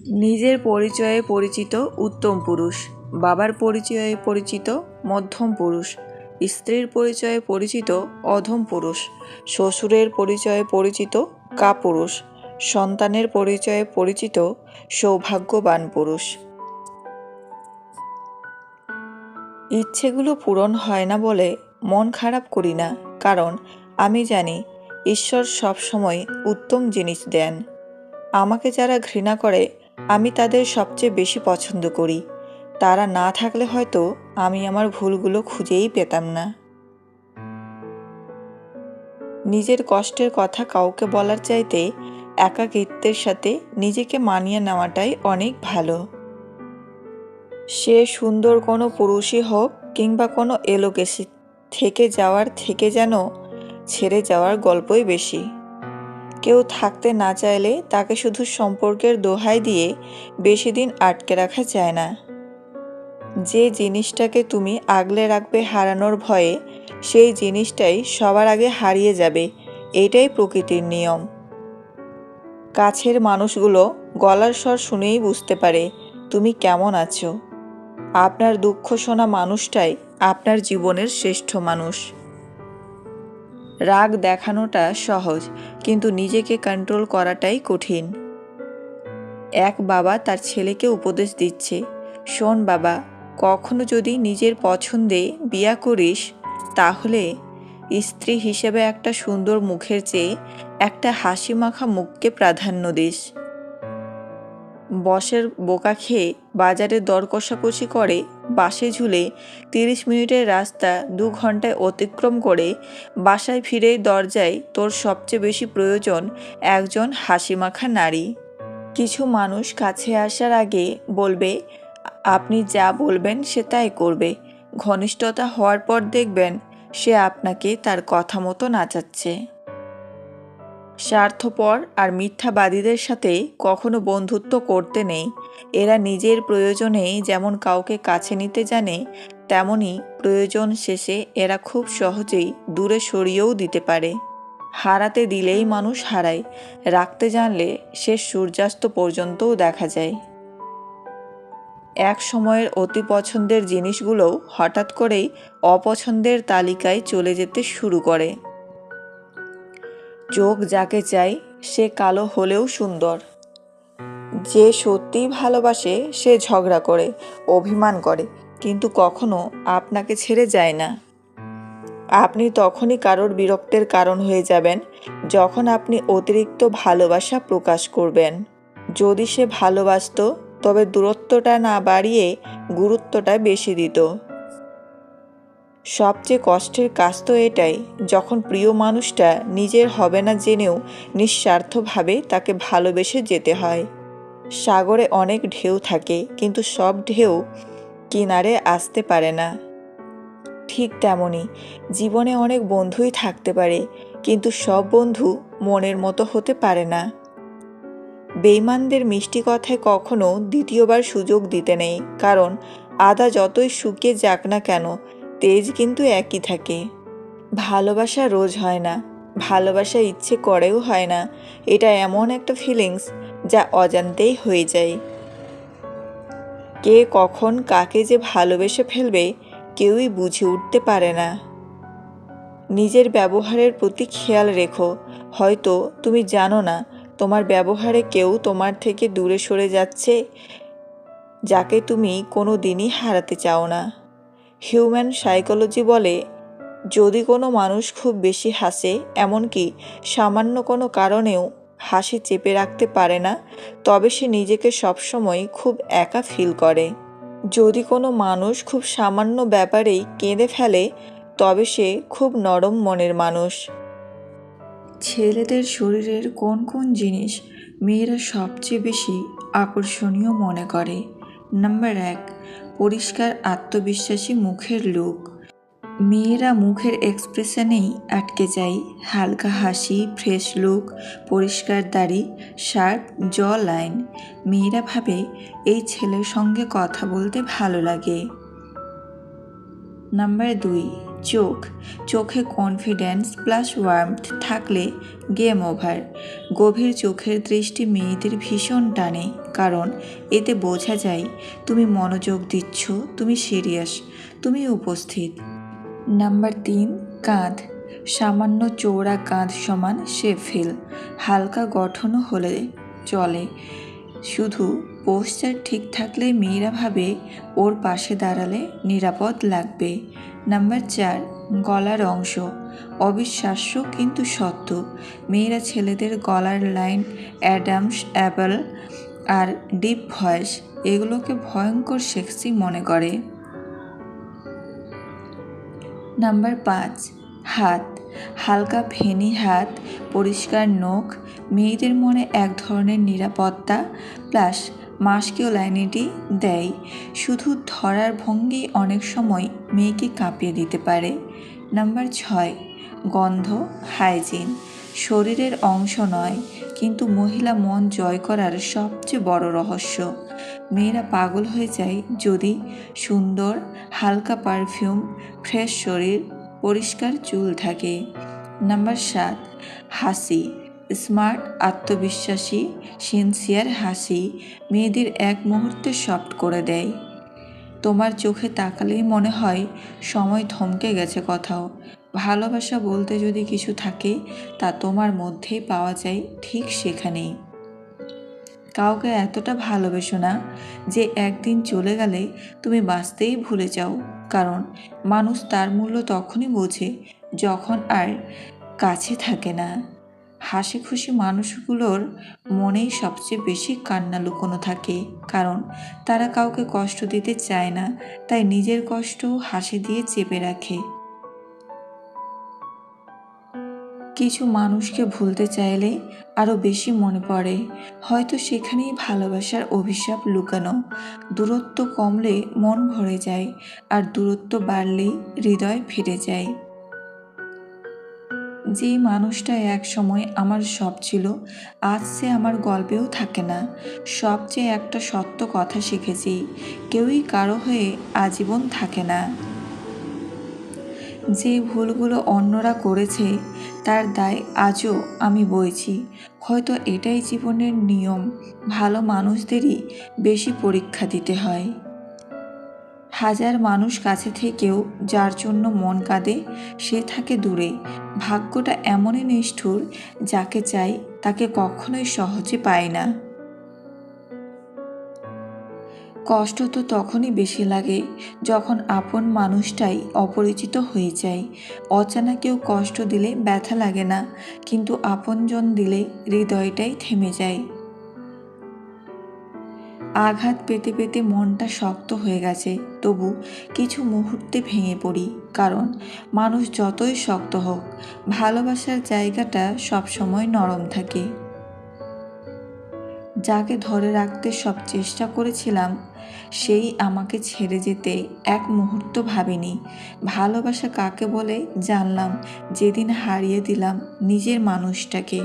নিজের পরিচয়ে পরিচিত উত্তম পুরুষ, বাবার পরিচয়ে পরিচিত মধ্যম পুরুষ, স্ত্রীর পরিচয়ে পরিচিত অধম পুরুষ, শ্বশুরের পরিচয়ে পরিচিত কাপুরুষ, সন্তানের পরিচয়ে পরিচিত সৌভাগ্যবান পুরুষ। ইচ্ছেগুলো পূরণ হয় না বলে মন খারাপ করি না, কারণ আমি জানি ঈশ্বর সবসময় উত্তম জিনিস দেন। আমাকে যারা ঘৃণা করে আমি তাদের সবচেয়ে বেশি পছন্দ করি। তারা না থাকলে হয়তো আমি আমার ভুলগুলো খুঁজেই পেতাম না। নিজের কষ্টের কথা কাউকে বলার চাইতে একাকিত্বের সাথে নিজেকে মানিয়ে নেওয়াটাই অনেক ভালো। সে সুন্দর কোনো পুরুষই হোক কিংবা কোনো এলোকেশি, থেকে যাওয়ার থেকে যেন ছেড়ে যাওয়ার গল্পই বেশি। কেউ থাকতে না চাইলে তাকে শুধু সম্পর্কের দোহাই দিয়ে বেশি দিন আটকে রাখা যায় না। যে জিনিসটাকে তুমি আগলে রাখবে হারানোর ভয়ে, সেই জিনিসটাই সবার আগে হারিয়ে যাবে। এটাই প্রকৃতির নিয়ম। কাছের মানুষগুলো গলার স্বর শুনেই বুঝতে পারে তুমি কেমন আছো। আপনার দুঃখ শোনা মানুষটাই আপনার জীবনের শ্রেষ্ঠ মানুষ। রাগ দেখানোটা সহজ, কিন্তু নিজেকে কন্ট্রোল করাটাই কঠিন। এক বাবা তার ছেলেকে উপদেশ দিচ্ছে, শোন বাবা, কখনো যদি নিজের পছন্দে বিয়ে করিস, তাহলে স্ত্রী হিসেবে একটা সুন্দর মুখের চেয়ে একটা হাসি মাখা মুখকে প্রাধান্য দিস। বসের বোকা খেয়ে বাজারে দর কষাকষি করে বাসে ঝুলে 30 মিনিটের রাস্তা 2 ঘন্টায় অতিক্রম করে বাসায় ফিরেই দরজায় তোর সবচেয়ে বেশি প্রয়োজন একজন হাসিমাখা নারী। কিছু মানুষ কাছে আসার আগে বলবে আপনি যা বলবেন সে তাই করবে। ঘনিষ্ঠতা হওয়ার পর দেখবেন সে আপনাকে তার কথা মতো নাচাচ্ছে। স্বার্থপর আর মিথ্যাবাদীদের সাথে কখনো বন্ধুত্ব করতে নেই। এরা নিজের প্রয়োজনে যেমন কাউকে কাছে নিতে জানে, তেমনি প্রয়োজন শেষে এরা খুব সহজেই দূরে সরিয়েও দিতে পারে। হারাতে দিলেই মানুষ হারায়, রাখতে জানলে শেষ সূর্যাস্ত পর্যন্তও দেখা যায়। এক সময়ের অতি পছন্দের জিনিসগুলোও হঠাৎ করেই অপছন্দের তালিকায় চলে যেতে শুরু করে। চোখ যাকে চায় সে কালো হলেও সুন্দর। যে সত্যিই ভালোবাসে সে ঝগড়া করে, অভিমান করে, কিন্তু কখনো আপনাকে ছেড়ে যায় না। আপনি তখনই কারোর বিরক্তের কারণ হয়ে যাবেন যখন আপনি অতিরিক্ত ভালোবাসা প্রকাশ করবেন। যদি সে ভালোবাসতো তবে দূরত্বটা না বাড়িয়ে গুরুত্বটা বেশি দিত। সবচেয়ে কষ্টের কাজ তো এটাই, যখন প্রিয় মানুষটা নিজের হবে না জেনেও নিঃস্বার্থভাবে তাকে ভালোবেসে যেতে হয়। সাগরে অনেক ঢেউ থাকে, কিন্তু সব ঢেউ কিনারে আসতে পারে না। ঠিক তেমনই জীবনে অনেক বন্ধুই থাকতে পারে, কিন্তু সব বন্ধু মনের মতো হতে পারে না। বেঈমানদের মিষ্টি কথায় কখনো দ্বিতীয়বার সুযোগ দিতে নেই, কারণ আদা যতই শুকিয়ে যাক না কেন, তেজ কিন্তু একই থাকে। ভালোবাসা রোজ হয় না, ভালোবাসা ইচ্ছে করেও হয় না। এটা এমন একটা ফিলিংস যা অজান্তেই হয়ে যায়। কে কখন কাকে যে ভালোবেসে ফেলবে কেউই বুঝে উঠতে পারে না। নিজের ব্যবহারের প্রতি খেয়াল রেখো। হয়তো তুমি জানো না তোমার ব্যবহারে কেউ তোমার থেকে দূরে সরে যাচ্ছে, যাকে তুমি কোনো দিনই হারাতে চাও না। হিউম্যান সাইকোলজি বলে, যদি কোনো মানুষ খুব বেশি হাসে, এমনকি সামান্য কোনো কারণেও হাসি চেপে রাখতে পারে না, তবে সে নিজেকে সবসময় খুব একা ফিল করে। যদি কোনো মানুষ খুব সামান্য ব্যাপারেই কেঁদে ফেলে, তবে সে খুব নরম মনের মানুষ। ছেলেদের শরীরের কোন কোন জিনিস মেয়েরা সবচেয়ে বেশি আকর্ষণীয় মনে করে? নাম্বার 1, পরিষ্কার আত্মবিশ্বাসী মুখের লুক। মেয়েরা মুখের এক্সপ্রেশনেই আটকে যায়। হালকা হাসি, ফ্রেশ লুক, পরিষ্কার দাড়ি, শার্প জ লাইন। মেয়েরা ভাবে এই ছেলের সঙ্গে কথা বলতে ভালো লাগে। নাম্বার 2, চোখ, চোখে কনফিডেন্স প্লাস ওয়ার্মথ থাকলে গেম ওভার। গভীর চোখের দৃষ্টি মেয়েদের ভীষণ টানে, কারণ এতে বোঝা যায় তুমি মনোযোগ দিচ্ছ, তুমি সিরিয়াস, তুমি উপস্থিত। নাম্বার 3, কাঁধ। সামান্য চওড়া কাঁধ সমান শেফিল, হালকা গঠনও হলে চলে। শুধু পোস্টার ঠিক থাকলে মেয়েরা ভাবে ওর পাশে দাঁড়ালে নিরাপদ লাগবে। নাম্বার 4, গলার অংশ। অবিশ্বাস্য কিন্তু সত্য, মেয়েরা ছেলেদের গলার লাইন, অ্যাডামস অ্যাপল আর ডিপ ভয়েস এগুলোকে ভয়ঙ্কর সেক্সি মনে করে। নাম্বার 5, হাত। হালকা ফেনি হাত, পরিষ্কার নখ মেয়েদের মনে এক ধরনের নিরাপত্তা প্লাস মাস্কিউলাইনিটি দেয়। শুধু ধরার ভঙ্গি অনেক সময় মেয়েকে কাঁপিয়ে দিতে পারে। নাম্বার 6, গন্ধ, হাইজিন। শরীরের অংশ নয়, কিন্তু মহিলা মন জয় করার সবচেয়ে বড় রহস্য। মেয়েরা পাগল হয়ে যায় যদি সুন্দর, হালকা পারফিউম, ফ্রেশ শরীর, পরিষ্কার চুল থাকে। নাম্বার 7, হাসি। স্মার্ট, আত্মবিশ্বাসী, সিনসিয়ার হাসি মেয়েদের এক মুহূর্তে সফট করে দেয়। তোমার চোখে তাকালেই মনে হয় সময় থমকে গেছে কোথাও। ভালোবাসা বলতে যদি কিছু থাকে তা তোমার মধ্যেই পাওয়া যায়, ঠিক সেখানেই। কাউকে এতটা ভালোবেসো না যে একদিন চলে গেলে তুমি বাঁচতেই ভুলে যাও, কারণ মানুষ তার মূল্য তখনই বোঝে যখন আর কাছে থাকে না। হাসি খুশি মানুষগুলোর মনেই সবচেয়ে বেশি কান্না লুকোনো থাকে, কারণ তারা কাউকে কষ্ট দিতে চায় না, তাই নিজের কষ্টও হাসি দিয়ে চেপে রাখে। কিছু মানুষকে ভুলতে চাইলে আরও বেশি মনে পড়ে, হয়তো সেখানেই ভালোবাসার অভিশাপ লুকানো। দূরত্ব কমলে মন ভরে যায়, আর দূরত্ব বাড়লেই হৃদয় ফিরে যায়। যে মানুষটা এক সময় আমার সব ছিল, আজ সে আমার গল্পেও থাকে না। সবচেয়ে একটা সত্য কথা শিখেছি, কেউই কারো হয়ে আজীবন থাকে না। যে ভুলগুলো অন্যরা করেছে তার দায় আজও আমি বইছি। হয়তো এটাই জীবনের নিয়ম, ভালো মানুষদেরই বেশি পরীক্ষা দিতে হয়। হাজার মানুষ কাছে থেকেও যার জন্য মন কাঁদে সে থাকে দূরে। ভাগ্যটা এমনই নিষ্ঠুর, যাকে চাই তাকে কখনোই সহজে পায় না। কষ্ট তো তখনই বেশি লাগে যখন আপন মানুষটাই অপরিচিত হয়ে যায়। অজানা কেউ কষ্ট দিলে ব্যথা লাগে না, কিন্তু আপনজন দিলে হৃদয়টাই থেমে যায়। আঘাত পেতে পেতে মনটা শক্ত হয়ে গেছে, তবু কিছু মুহূর্তে ভেঙে পড়ি, কারণ মানুষ যতই শক্ত হোক ভালোবাসার জায়গাটা সবসময় নরম থাকে। যাকে ধরে রাখতে সব চেষ্টা করেছিলাম সেই আমাকে ছেড়ে যেতে এক মুহূর্ত ভাবিনি। ভালোবাসা কাকে বলে জানলাম যেদিন হারিয়ে দিলাম নিজের মানুষটাকে।